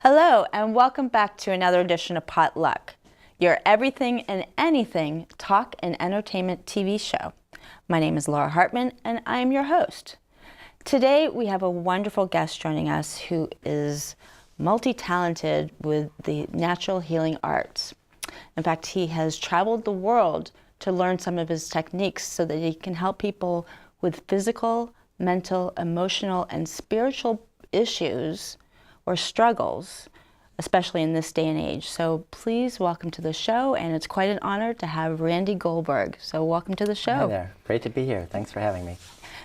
Hello, and welcome back to another edition of Potluck, your everything and anything talk and entertainment TV show. My name is Laura Hartman, and I am your host. Today, we have a wonderful guest joining us who is multi-talented with the natural healing arts. In fact, he has traveled the world to learn some of his techniques so that he can help people with physical, mental, emotional, and spiritual issues or struggles, especially in this day and age. So please welcome to the show, and it's quite an honor to have Randy Goldberg. So welcome to the show. Hi there. Great to be here. Thanks for having me.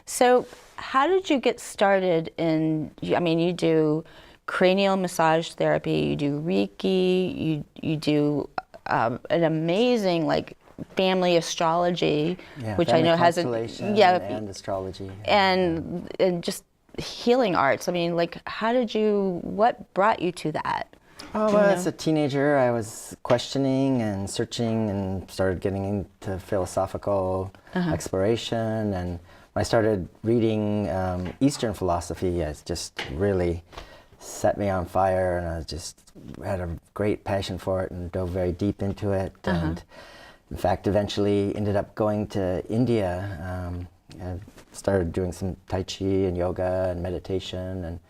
So how did you get started in, you do cranial massage therapy, you do Reiki, you do an amazing family astrology, which I know has and astrology. And just healing arts. What brought you to that? Oh, well, as a teenager, I was questioning and searching and started getting into philosophical exploration. And when I started reading Eastern philosophy, it just really set me on fire, and I just had a great passion for it and dove very deep into it. And in fact, eventually ended up going to India. I started doing some Tai Chi and yoga and meditation, and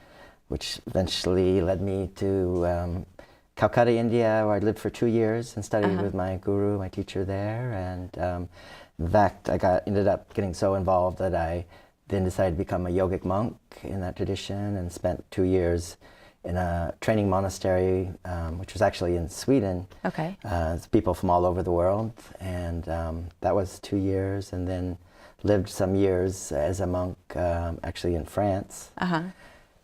which eventually led me to Calcutta, India, where I lived for 2 years and studied with my guru, my teacher there. And in fact, I ended up getting so involved that I then decided to become a yogic monk in that tradition, and spent 2 years in a training monastery, which was actually in Sweden. Okay. It's people from all over the world, and that was 2 years, and then lived some years as a monk actually in France.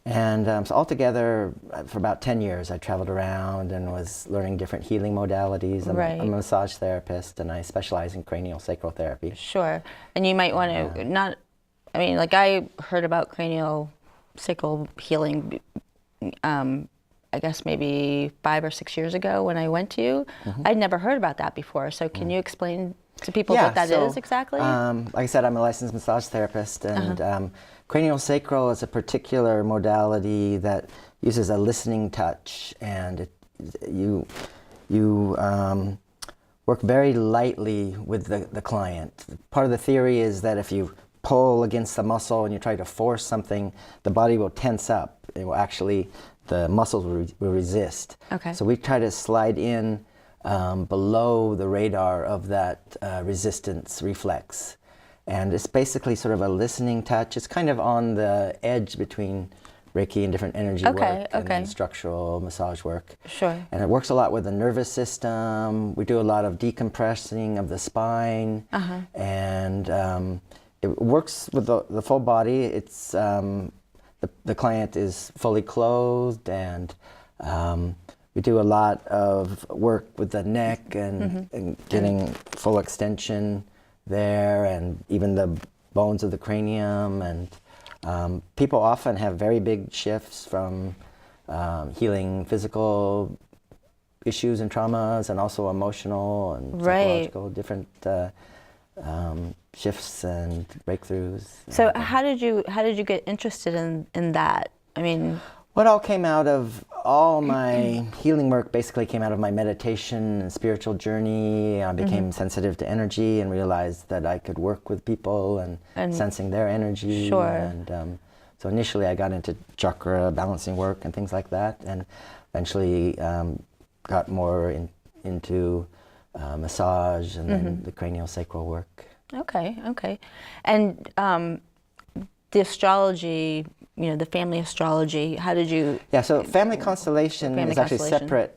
And so altogether, for about 10 years, I traveled around and was learning different healing modalities. I'm a massage therapist, and I specialize in cranial sacral therapy. Sure. And you might want to I heard about cranial sacral healing, I guess maybe 5 or 6 years ago when I went to you. I'd never heard about that before. So can you explain to people what that is exactly? Like I said, I'm a licensed massage therapist, and cranial sacral is a particular modality that uses a listening touch, and you work very lightly with the client. Part of the theory is that if you pull against the muscle and you try to force something, the body will tense up. It will actually, the muscles will resist. Okay. So we try to slide in below the radar of that resistance reflex. And it's basically sort of a listening touch. It's kind of on the edge between Reiki and different energy work and then structural massage work. Sure. And it works a lot with the nervous system. We do a lot of decompressing of the spine. And it works with the full body. It's the client is fully clothed, and we do a lot of work with the neck and getting full extension there, and even the bones of the cranium. And people often have very big shifts from healing physical issues and traumas, and also emotional and psychological, different shifts and breakthroughs. So how did you get interested in that? What all came out of all my healing work basically came out of my meditation and spiritual journey. I became sensitive to energy and realized that I could work with people and sensing their energy. Sure. And so initially I got into chakra balancing work and things like that, and eventually got more into massage and then the cranial sacral work. Okay. And the astrology, the family astrology, how did you... Yeah, so family constellation is actually separate.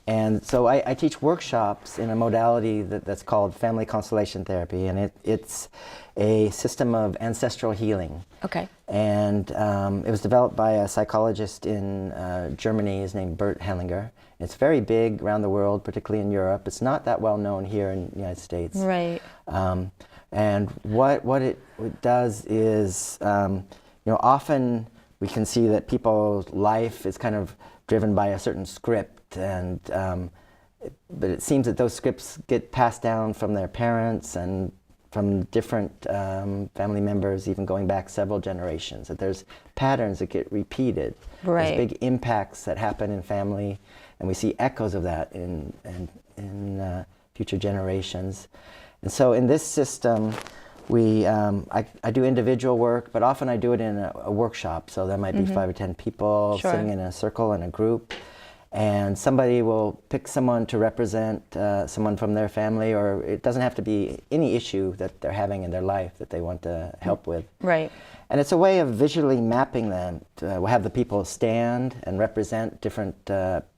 And so I teach workshops in a modality that's called family constellation therapy, and it's a system of ancestral healing. Okay. And it was developed by a psychologist in Germany. His name is Bert Hellinger. It's very big around the world, particularly in Europe. It's not that well known here in the United States. Right. And what it does is, often we can see that people's life is kind of driven by a certain script, but it seems that those scripts get passed down from their parents and from different family members, even going back several generations, that there's patterns that get repeated. Right. There's big impacts that happen in family, and we see echoes of that in future generations. And so in this system, I do individual work, but often I do it in a workshop. So there might be 5 or 10 people Sure. sitting in a circle in a group, and somebody will pick someone to represent someone from their family, or it doesn't have to be any issue that they're having in their life that they want to help with. Right. And it's a way of visually mapping them. We'll have the people stand and represent different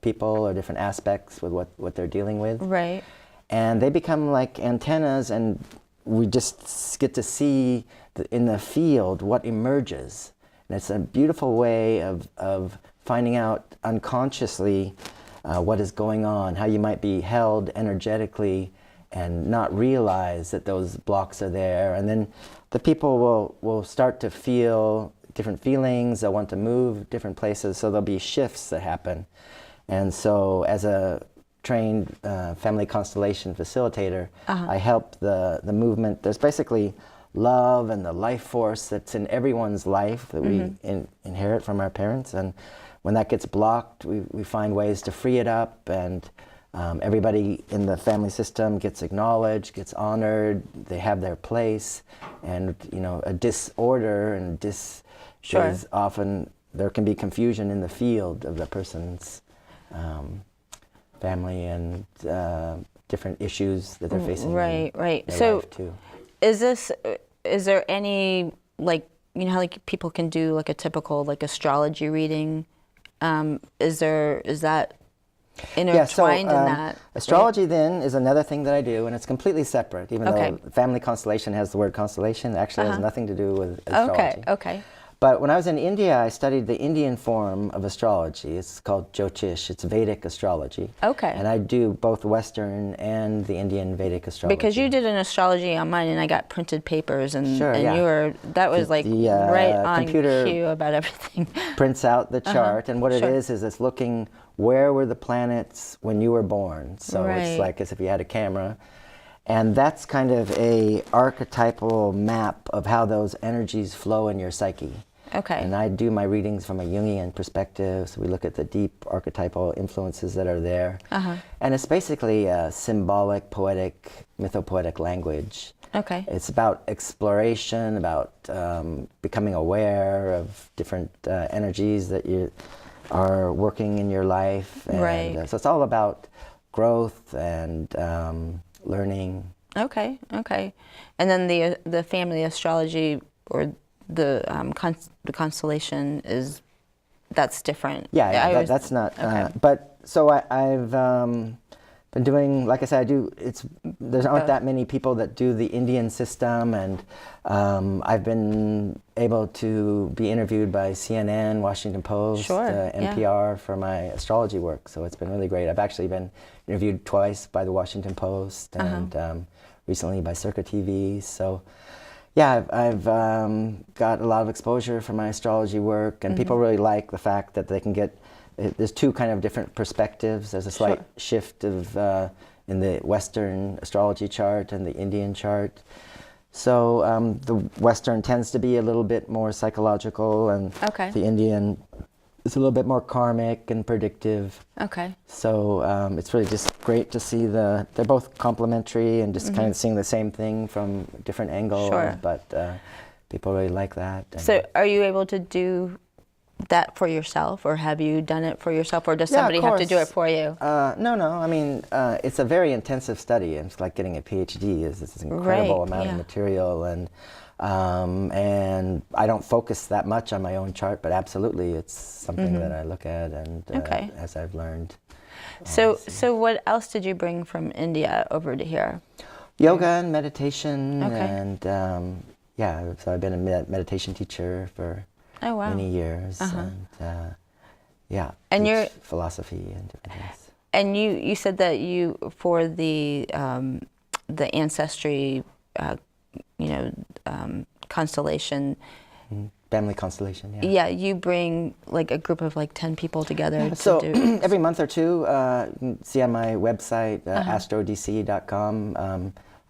people or different aspects with what they're dealing with. Right. And they become like antennas, and we just get to see in the field what emerges. And it's a beautiful way of finding out unconsciously what is going on, how you might be held energetically and not realize that those blocks are there. And then the people will start to feel different feelings, they'll want to move different places, so there'll be shifts that happen. And so as a trained family constellation facilitator, I help the movement. There's basically love and the life force that's in everyone's life that we inherit from our parents, and when that gets blocked, we find ways to free it up, and everybody in the family system gets acknowledged, gets honored, they have their place, and a disorder and is often, there can be confusion in the field of the person's family and different issues that they're facing. Right. In their So life too. is there any, like, how like people can do like a typical like astrology reading? Is that intertwined in that? Astrology then is another thing that I do, and it's completely separate, even though family constellation has the word constellation. It actually has nothing to do with astrology. Okay. But when I was in India, I studied the Indian form of astrology. It's called Jyotish. It's Vedic astrology. Okay. And I do both Western and the Indian Vedic astrology. Because you did an astrology on mine, and I got printed papers, and you were, that was like the right on computer cue about everything. Prints out the chart, and what it is it's looking where were the planets when you were born. So it's like as if you had a camera. And that's kind of a archetypal map of how those energies flow in your psyche. Okay. And I do my readings from a Jungian perspective, so we look at the deep archetypal influences that are there. And it's basically a symbolic, poetic, mythopoetic language. Okay. It's about exploration, about becoming aware of different energies that you are working in your life. And, so it's all about growth and learning. Okay. And then the family astrology, or the constellation, that's different. Yeah, that's not. But so I've been doing, like I said, there aren't that many people that do the Indian system, and I've been able to be interviewed by CNN, Washington Post, NPR for my astrology work. So it's been really great. I've actually been interviewed twice by the Washington Post and recently by Circa TV. So yeah, I've got a lot of exposure for my astrology work, and people really like the fact that they can get, there's two kind of different perspectives. There's a slight shift of in the Western astrology chart and the Indian chart. So the Western tends to be a little bit more psychological, and the Indian is a little bit more karmic and predictive. So it's really just great to see they're both complementary and just kind of seeing the same thing from different angles. But people really like that. So are you able to do that for yourself, or have you done it for yourself, or does somebody have to do it for you? No. I mean, it's a very intensive study. It's like getting a PhD. It's this incredible amount of material, and I don't focus that much on my own chart, but absolutely, it's something that I look at, and as I've learned. So what else did you bring from India over to here? Yoga and meditation, and so I've been a meditation teacher for many years, and and philosophy and different things. And you said that you, for the ancestry, constellation. Family constellation, Yeah, you bring like a group of like 10 people together so to do. Every month or two, you can see on my website, astrodc.com,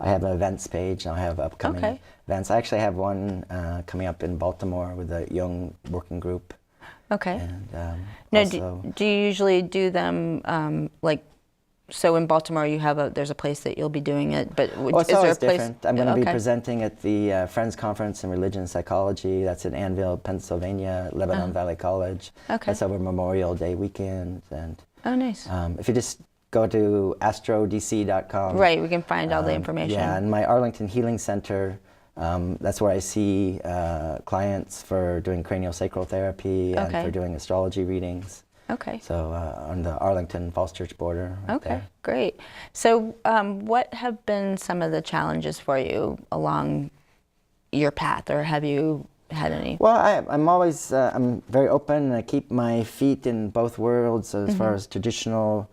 I have an events page, and I have upcoming Okay. events. I actually have one coming up in Baltimore with a young working group. Okay. And Now, also, do you usually do them like? So in Baltimore, there's a place that you'll be doing it, but well, it's is there always a place? different. I'm going to be Okay. presenting at the Friends Conference in Religion and Psychology. That's in Annville, Pennsylvania, Lebanon Valley College. Okay. That's over Memorial Day weekend. And Oh, nice. if you just go to astrodc.com. Right, we can find all the information. Yeah, and my Arlington Healing Center, that's where I see clients for doing craniosacral therapy and Okay. for doing astrology readings. Okay. So on the Arlington Falls Church border. Right Okay, there. great. So what have been some of the challenges for you along your path, or have you had any? Well, I'm always I'm very open, and I keep my feet in both worlds as far as traditional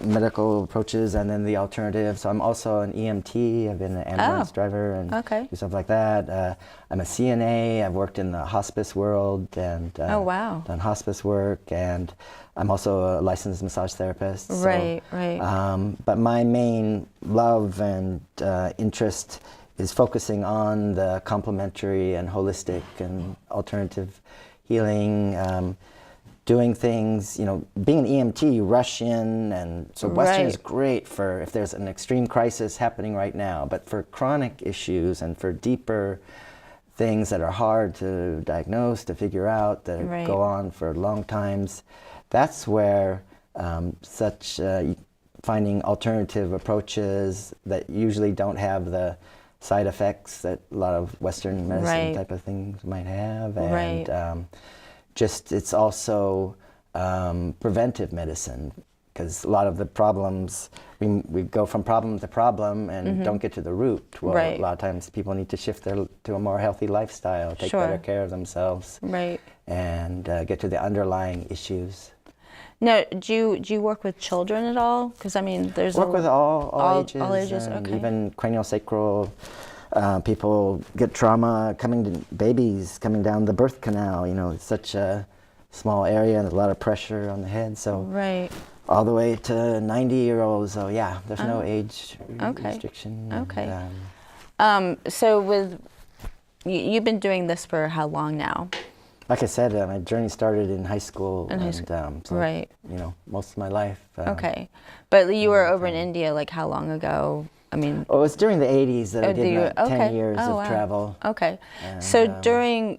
medical approaches and then the alternative. So I'm also an EMT. I've been an ambulance driver and Okay. do stuff like that. I'm a CNA. I've worked in the hospice world and Oh, wow. done hospice work, and I'm also a licensed massage therapist. So, Right, right. but my main love and interest is focusing on the complementary and holistic and alternative healing. Doing things, being an EMT, you rush in, and so Western is Right. great for if there's an extreme crisis happening right now, but for chronic issues and for deeper things that are hard to diagnose, to figure out, that Right. go on for long times, that's where finding alternative approaches that usually don't have the side effects that a lot of Western medicine Right. type of things might have, Right. and it's also preventive medicine, because a lot of the problems, we go from problem to problem and don't get to the root. Well, Right. a lot of times people need to shift to a more healthy lifestyle, take Sure. better care of themselves, Right. and get to the underlying issues. Now, do you work with children at all? Because I mean, there's Work with all ages, all ages, and okay. even craniosacral. People get trauma babies coming down the birth canal. It's such a small area and there's a lot of pressure on the head. So Right. all the way to 90-year-olds. So yeah, there's no age Okay. restriction. Okay. And, So you've been doing this for how long now? like I said, my journey started in high school. In high and, school. so, Right. most of my life. Okay. But you were over in India like how long ago? I mean, Oh, it was during the 80s that I did you- that 10 okay. years Oh, of wow. travel. okay. And, So during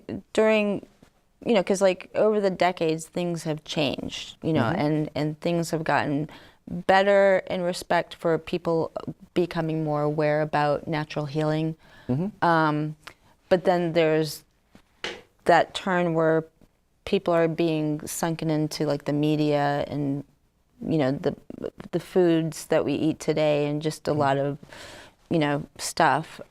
because like over the decades things have changed, and things have gotten better in respect for people becoming more aware about natural healing. But then there's that turn where people are being sunken into like the media and the foods that we eat today and just a lot of stuff.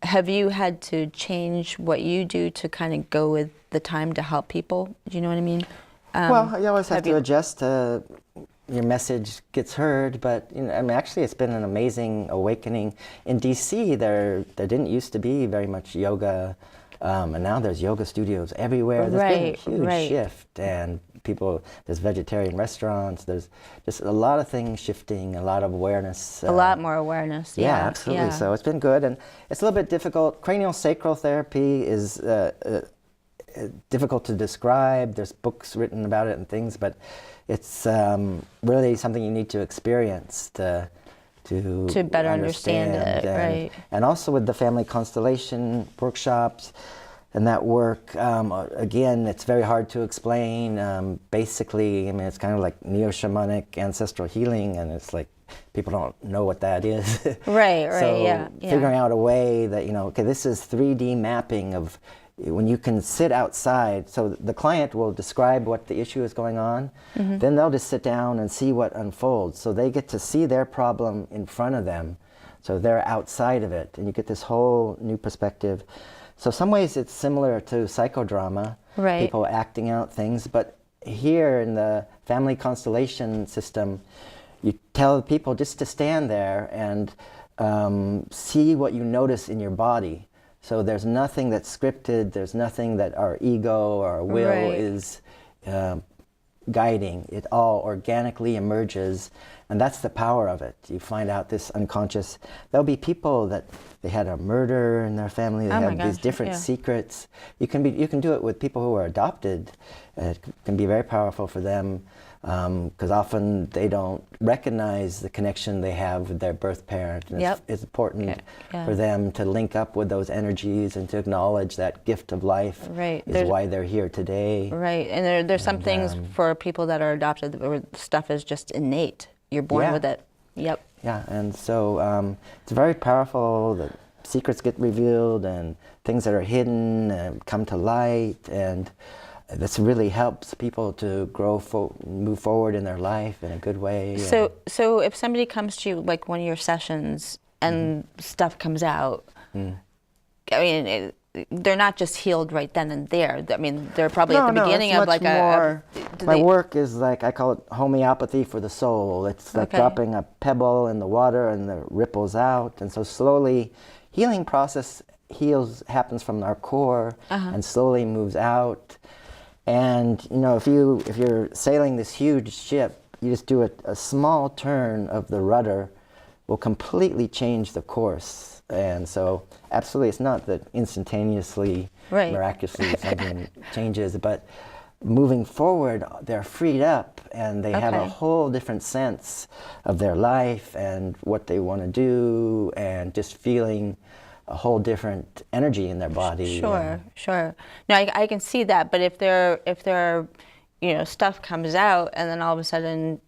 Have you had to change what you do to kind of go with the time to help people? Do you know what I mean? Well, you always have to you- adjust to your message gets heard, but actually it's been an amazing awakening. In DC, there didn't used to be very much yoga, and now there's yoga studios everywhere. There's been a Right, huge right. shift, and there's vegetarian restaurants, there's just a lot of things shifting, a lot of awareness. A lot more awareness. Yeah, absolutely. Yeah. So it's been good, and it's a little bit difficult. Craniosacral therapy is difficult to describe. There's books written about it and things, but it's really something you need to experience to better understand it, and, right. And also with the family constellation workshops and that work, again, it's very hard to explain. Basically, it's kind of like neo-shamanic ancestral healing, and it's like people don't know what that is. Right, So yeah. figuring out a way that, okay, this is 3D mapping of when you can sit outside. So the client will describe what the issue is going on, then they'll just sit down and see what unfolds. So they get to see their problem in front of them. So they're outside of it, and you get this whole new perspective. So some ways it's similar to psychodrama, Right. people acting out things, but here in the family constellation system, you tell people just to stand there and see what you notice in your body. So there's nothing that's scripted, there's nothing that our ego or our will Right. is guiding. It all organically emerges, And that's the power of it. You find out this unconscious. There'll be people that they had a murder in their family. They have these different secrets. You can do it with people who are adopted. It can be very powerful for them because often they don't recognize the connection they have with their birth parent. And it's important for them to link up with those energies and to acknowledge that gift of life is why they're here today. Right, and there's some things for people that are adopted where stuff is just innate. You're born with it. Yep. Yeah, and so it's very powerful. The secrets get revealed and things that are hidden come to light, and this really helps people to move forward in their life in a good way. So if somebody comes to you, like one of your sessions, and stuff comes out, I mean, they're not just healed right then and there. I mean, they're probably at the beginning of like my work is like, I call it homeopathy for the soul. It's like dropping a pebble in the water and it ripples out. And so slowly, healing process happens from our core and slowly moves out. And you know, if you're sailing this huge ship, you just do a small turn of the rudder will completely change the course. And so, absolutely, it's not that instantaneously, miraculously something changes, but moving forward, they're freed up and they have a whole different sense of their life and what they want to do, and just feeling a whole different energy in their body. Sure. No, I can see that, but if there, you know, stuff comes out and then all of a sudden,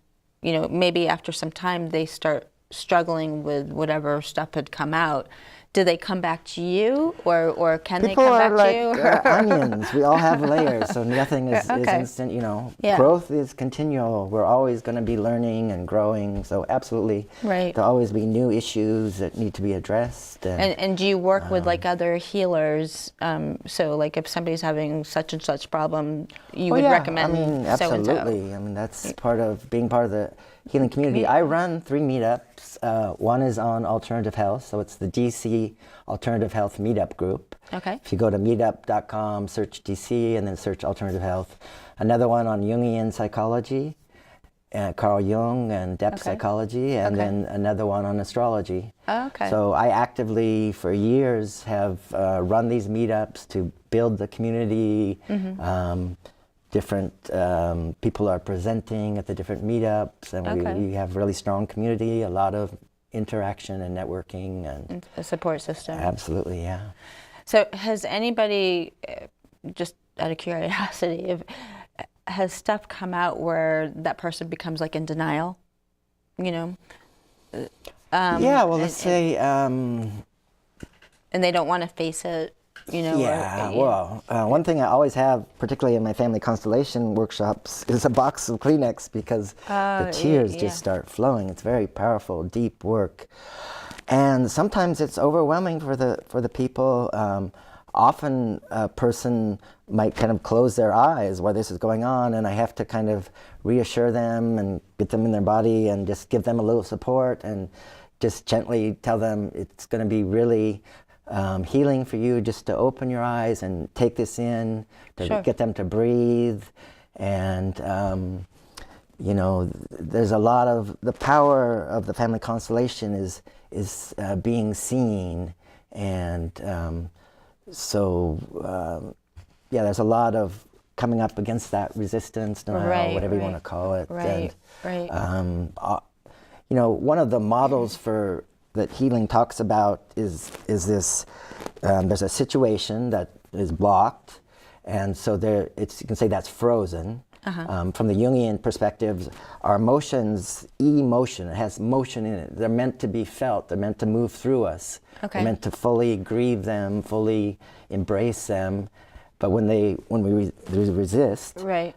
you know, maybe after some time they start struggling with whatever stuff had come out, do they come back to you, or can they come back to you? People are like onions. We all have layers, so nothing is instant. You know, growth is continual. We're always going to be learning and growing. So absolutely, there'll always be new issues that need to be addressed. And do you work with like other healers? So like if somebody's having such and such problem, you would recommend. I mean, absolutely. So-and-so. I mean, that's part of being part of the healing community. I run 3 meetups. One is on alternative health, so it's the DC Alternative Health Meetup Group. If you go to meetup.com, search DC, and then search alternative health. Another one on Jungian psychology, Carl Jung and depth psychology, and then another one on astrology. So I actively, for years, have run these meetups to build the community. Different people are presenting at the different meetups, and we have really strong community, a lot of interaction and networking. And a support system. Absolutely, yeah. So has anybody, just out of curiosity, has stuff come out where that person becomes like in denial, you know? Let's say... and they don't want to face it. You know, one thing I always have, particularly in my family constellation workshops, is a box of Kleenex, because the tears just start flowing. It's very powerful, deep work, and sometimes it's overwhelming for the people. Often a person might kind of close their eyes while this is going on, and I have to kind of reassure them and get them in their body and just give them a little support and just gently tell them it's going to be really healing for you just to open your eyes and take this in, to get them to breathe. And, you know, there's a lot of, the power of the family constellation is being seen. And there's a lot of coming up against that resistance, denial, whatever you want to call it. You know, one of the models for that healing talks about is this, there's a situation that is blocked, and so you can say that's frozen. From the Jungian perspective, our emotions, emotion, it has motion in it. They're meant to be felt, they're meant to move through us. They're meant to fully grieve them, fully embrace them. But when we resist,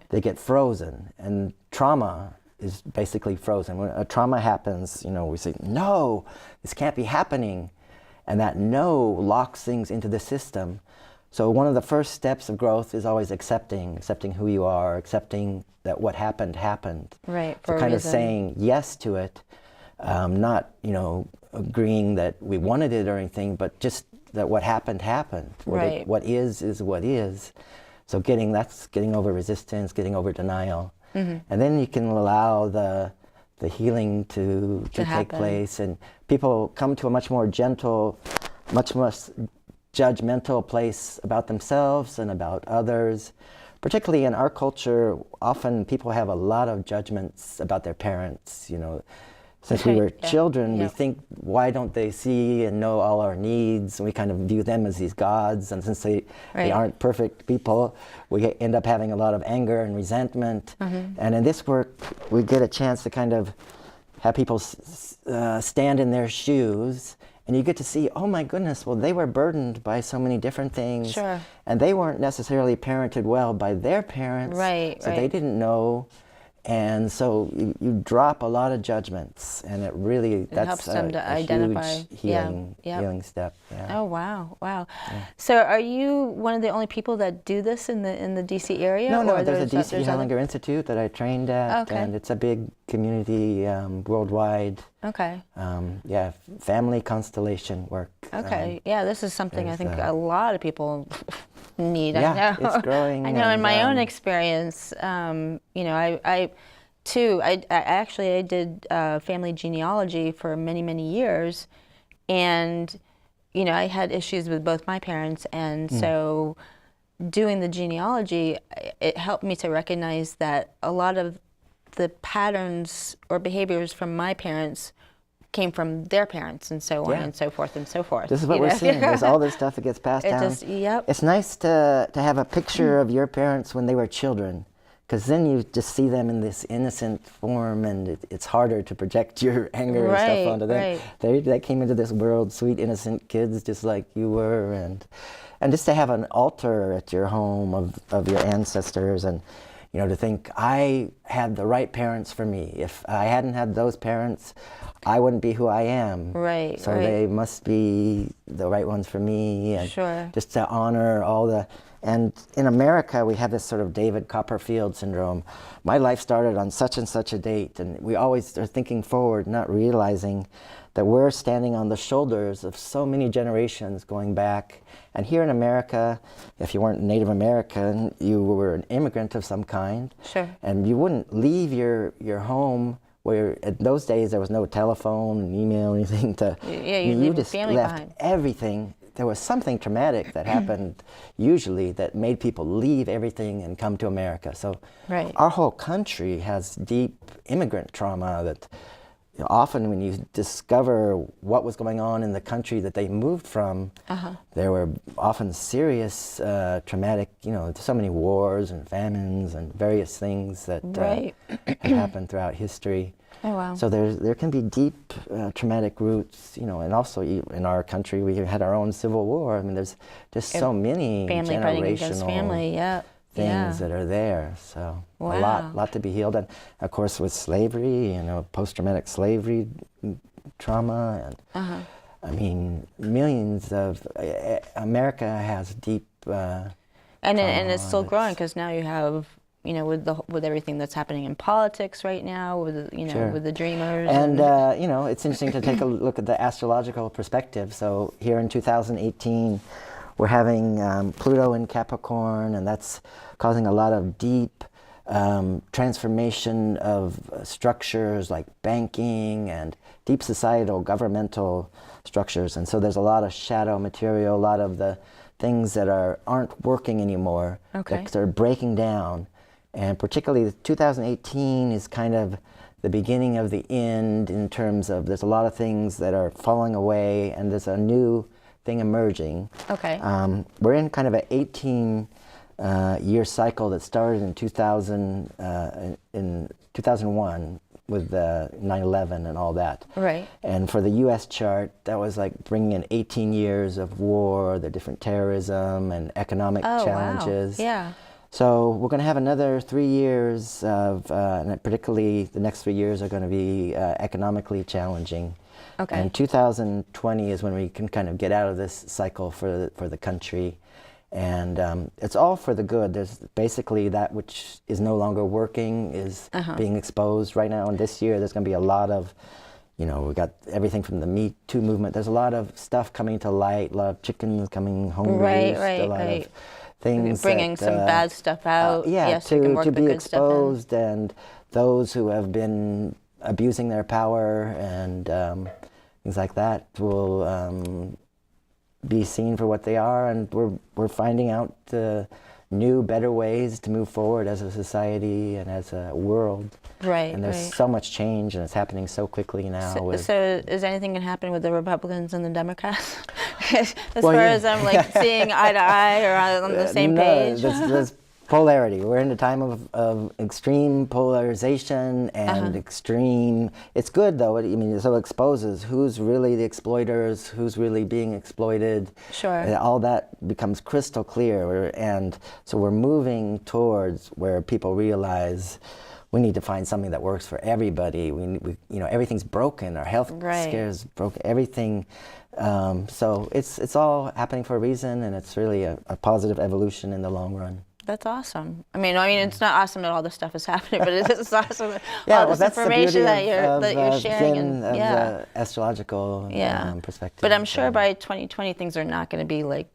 they get frozen. And trauma is basically frozen. When a trauma happens, you know, we say, no, this can't be happening. And that no locks things into the system. So one of the first steps of growth is always accepting who you are, accepting that what happened. So kind of saying yes to it, not, you know, agreeing that we wanted it or anything, but just that what happened. What is what is. So getting over resistance, getting over denial. And then you can allow the the healing to take happen. place, and people come to a much more gentle, much less judgmental place about themselves and about others. Particularly in our culture, often people have a lot of judgments about their parents. You know, since we were children, we think, why don't they see and know all our needs? And we kind of view them as these gods, and since they aren't perfect people, we end up having a lot of anger and resentment. And in this work, we get a chance to kind of have people stand in their shoes, and you get to see, oh my goodness, well, they were burdened by so many different things. Sure. And they weren't necessarily parented well by their parents. So they didn't know. And so you drop a lot of judgments, and it really, that's helps them to identify. Huge healing step. Yeah. Oh, wow. Yeah. So are you one of the only people that do this in the DC area? No, there's a DC Hellinger Institute that I trained at, and it's a big community worldwide. Family constellation work. This is something I think a lot of people need. Yeah, I know. It's growing. I know in my own experience, I did family genealogy for many, many years, and I had issues with both my parents, and so doing the genealogy, it helped me to recognize that a lot of the patterns or behaviors from my parents came from their parents, and so on and so forth and so forth. This is what we're seeing. There's all this stuff that gets passed down. It's nice to have a picture of your parents when they were children, because then you just see them in this innocent form, and it's harder to project your anger and stuff onto them. They came into this world sweet, innocent kids just like you were, and just to have an altar at your home of your ancestors, and to think, I had the right parents for me. If I hadn't had those parents, I wouldn't be who I am. So they must be the right ones for me. And just to honor all the... And in America, we have this sort of David Copperfield syndrome. My life started on such and such a date, and we always are thinking forward, not realizing that we're standing on the shoulders of so many generations going back. And here in America, if you weren't Native American, you were an immigrant of some kind. And you wouldn't leave your home, where in those days there was no telephone and email or anything to... you just left behind. Everything. There was something traumatic that happened usually that made people leave everything and come to America. So our whole country has deep immigrant trauma that often when you discover what was going on in the country that they moved from, there were often serious traumatic, so many wars and famines and various things that had happened throughout history. So there can be deep traumatic roots, and also in our country we had our own civil war. I mean, there's just so many generational things that are there. So a lot to be healed. And of course with slavery, post-traumatic slavery trauma, and I mean, millions of America has deep and it's still growing, because now you have with everything that's happening in politics right now, with with the dreamers. And it's interesting to take a look at the astrological perspective. So here in 2018, we're having Pluto in Capricorn, and that's causing a lot of deep transformation of structures like banking and deep societal governmental structures. And so there's a lot of shadow material, a lot of the things that aren't working anymore, that are breaking down. And particularly 2018 is kind of the beginning of the end, in terms of there's a lot of things that are falling away, and there's a new thing emerging. We're in kind of an 18-year cycle that started in 2001 with 9/11 and all that. And for the U.S. chart, that was like bringing in 18 years of war, the different terrorism and economic challenges. So we're going to have another 3 years of, and particularly the next 3 years are going to be economically challenging. And 2020 is when we can kind of get out of this cycle for the country. And it's all for the good. There's basically that which is no longer working is being exposed right now. And this year there's going to be a lot of, we got everything from the Me Too movement. There's a lot of stuff coming to light, a lot of chickens coming home released, a lot of things bringing some bad stuff out. To be exposed, and those who have been abusing their power and things like that will be seen for what they are, and we're finding out new, better ways to move forward as a society and as a world. Right. And there's so much change, and it's happening so quickly now. So is anything going to happen with the Republicans and the Democrats? As far as I'm like seeing eye to eye or on the same page? There's polarity. We're in a time of extreme polarization and extreme. It's good though. I mean, it so exposes who's really the exploiters, who's really being exploited. Sure. And all that becomes crystal clear. And so we're moving towards where people realize we need to find something that works for everybody. We everything's broken. Our health care is broken. Everything. So it's all happening for a reason, and it's really a positive evolution in the long run. That's awesome. I mean, it's not awesome that all this stuff is happening, but it's awesome that all this information that you're sharing. Zen, and the astrological perspective. But I'm sure by 2020 things are not going to be like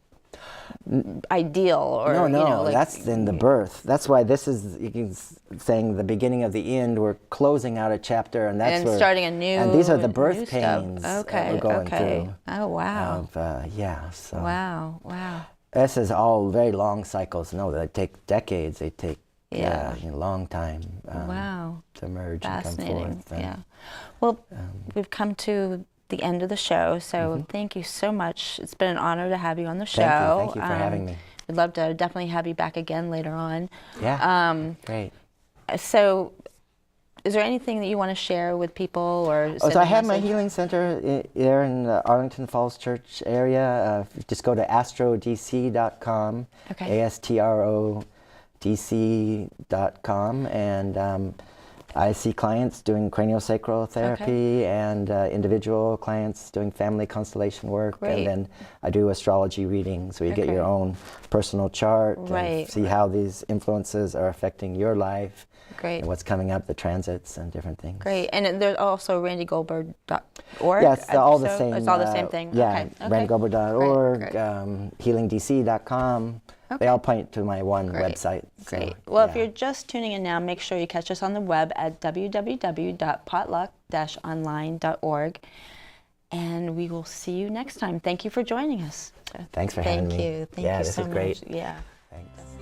ideal or no, that's in the birth. That's why this is saying the beginning of the end. We're closing out a chapter, and that's where starting a new. And these are the birth pains that we're going through. Oh wow. So wow. This is all very long cycles. No, they take decades. They take a long time to emerge and come forth. Yeah. Well, we've come to the end of the show, so thank you so much. It's been an honor to have you on the show. Thank you for having me. We'd love to definitely have you back again later on. Yeah. Great. So, is there anything that you want to share with people, or? So I have my healing center there in the Arlington Falls Church area. Just go to astrodc.com. Okay. astrodc.com, and I see clients doing craniosacral therapy and individual clients doing family constellation work. Great. And then I do astrology readings, where you get your own personal chart and see how these influences are affecting your life. Great. And what's coming up, the transits and different things. Great. And there's also randygoldberg.org? Yeah, it's all the same. It's all the same thing? Yeah, randygoldberg.org, healingdc.com. Okay. They all point to my one website. Great. Well, if you're just tuning in now, make sure you catch us on the web at www.potluck-online.org. And we will see you next time. Thank you for joining us. Thanks for having me. Thank you. Thank you so much. This is great. Yeah. Thanks.